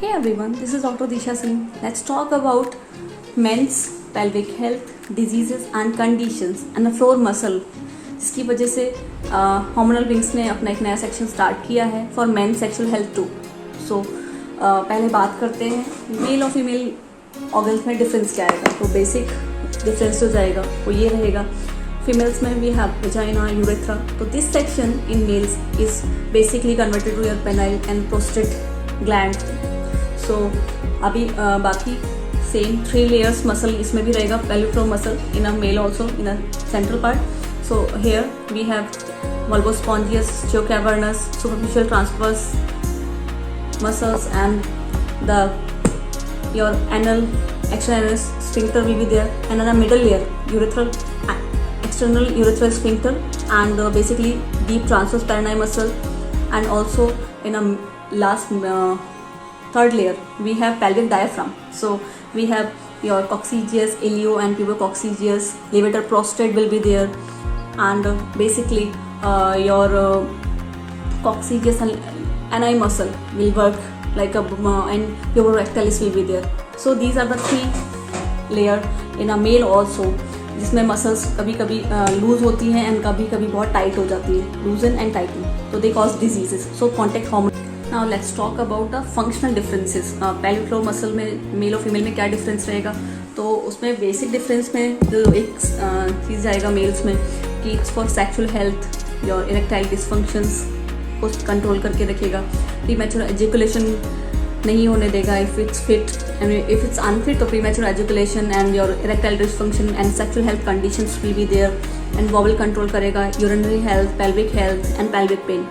Hey everyone, this is Dr. Disha Singh. Let's talk about men's pelvic health, diseases and conditions and the floor muscle, जिसकी वजह से hormonal wings ने अपना एक नया section start किया है for men sexual health too. So पहले बात करते हैं मेल और फीमेल ऑर्गन्स में डिफरेंस क्या आएगा. तो बेसिक डिफरेंस जो जाएगा वो ये रहेगा. फीमेल्स में वी हैव वजाइना, यूरेथ्रा. तो this section in males is basically converted to your penile and prostate gland. So अभी बाकी सेम 3 layers मसल इसमें भी रहेगा. pelvic floor muscle in a male also in a central part. So here we have vulvospongius, geocavernous, superficial transverse muscles, and your anal external sphincter will be there, and in a middle layer urethral external urethral sphincter and basically deep transverse perineal muscle, and also in a last third layer we have pelvic diaphragm. So we have your coccygeus, ilio and pubococcygeus, levator prostate will be there, and basically your coccygeus and ani muscle will work like a and puborectalis will be there. So these are the 3 layer in a male also, जिसमें muscles कभी कभी loose होती हैं and कभी कभी बहुत tight हो जाती है, लूजन एंड टाइटन. तो they cause diseases. So contact hormone. Now let's talk about the functional differences. Pelvic floor muscle में मेल और फीमेल में क्या डिफरेंस रहेगा. तो उसमें बेसिक डिफरेंस में जो एक चीज़ आएगा मेल्स में कि it's for sexual health, your erectile dysfunctions को कंट्रोल करके रखेगा. प्रीमैच्योर एजुकेशन नहीं होने देगा if it's fit, and if it's unfit तो premature ejaculation and your erectile dysfunction and sexual health conditions will be there, and bowel control करेगा, urinary health, pelvic health and pelvic pain.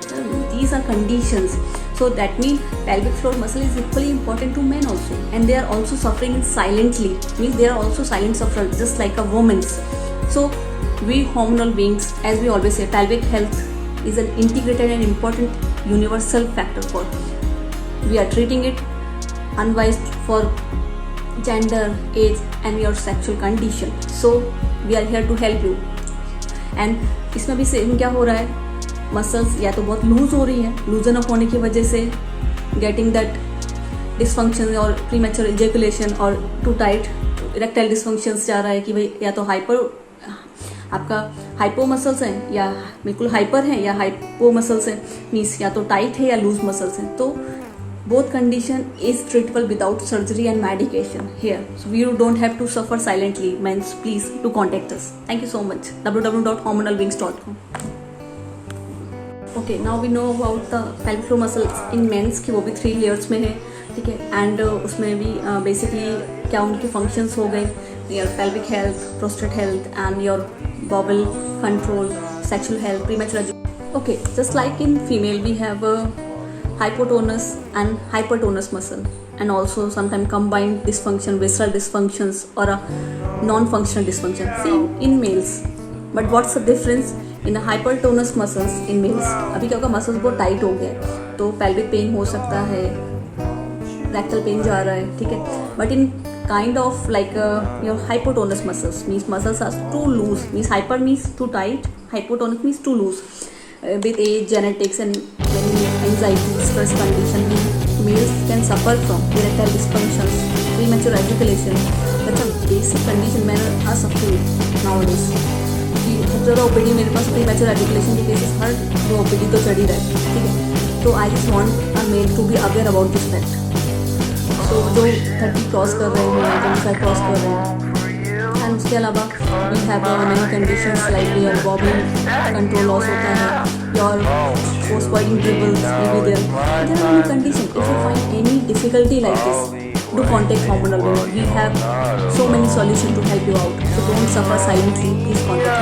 These are conditions. So that means pelvic floor muscle is equally important to men also, and they are also suffering silently. Means they are also silent sufferers, just like a woman's. So we hormonal beings, as we always say, pelvic health is an integrated and important universal factor for. We are treating it unbiased for gender, age, and your sexual condition. So we are here to help you. And इसमें भी same क्या हो रहा है, muscles या तो बहुत loose हो रही है, लूजन अप होने की वजह से गेटिंग दैट डिसफंक्शन और प्रीमैच्योर इजैकुलेशन, और टू टाइट इरेक्टाइल डिसफंक्शंस जा रहा है कि भाई या तो आपका हाइपो मसल्स हैं या बिल्कुल हाइपर हैं या हाइपो मसल्स हैं. मीन्स या तो टाइट है या लूज मसल्स हैं. तो both condition is treatable without surgery and medication here. So you don't have to suffer silently. Men, please to contact us. Thank you so much. www.hormonalwings.com. Okay, now we know about the pelvic floor muscles in men's कि वो भी 3 layers में है, ठीक है. And उसमें भी basically क्या उनके फंक्शंस हो गए, your pelvic health, prostate health and your bowel control, sexual health, premature. Okay, just like in female we have hypotonus and hypertonus muscle, and also sometimes combined dysfunction, visceral dysfunctions or a non-functional dysfunction. Same in males, but what's the difference in the hypertonus muscles in males? अभी क्या होगा, muscles बहुत tight हो गए तो pelvic pain हो सकता है, rectal pain जा रहा है, ठीक है. but in kind of like your hypotonus muscles muscles are too loose. Means hyper means too tight, hypotonus means too loose. With age, genetics and many anxiety, stress condition, males can suffer from erectile dysfunctions, premature ejaculation. That's a basic condition men are suffering nowadays. कि बहुत ज़्यादा OPD मेरे पास premature ejaculation के cases हर वो OPD तो चढ़ ही रहा है, ठीक है. तो I just want a male to be aware about this fact. So जो 30 क्रॉस कर रहे हैं, 25 क्रॉस कर रहे हैं, एंड उसके अलावा we have many conditions like your bowel control loss होता है, your postpartum dribbles will be there. There are many condition. If you find any difficulty like this, do contact hormonal wings. We have so many solutions to help you out. So don't suffer silently. Please contact us.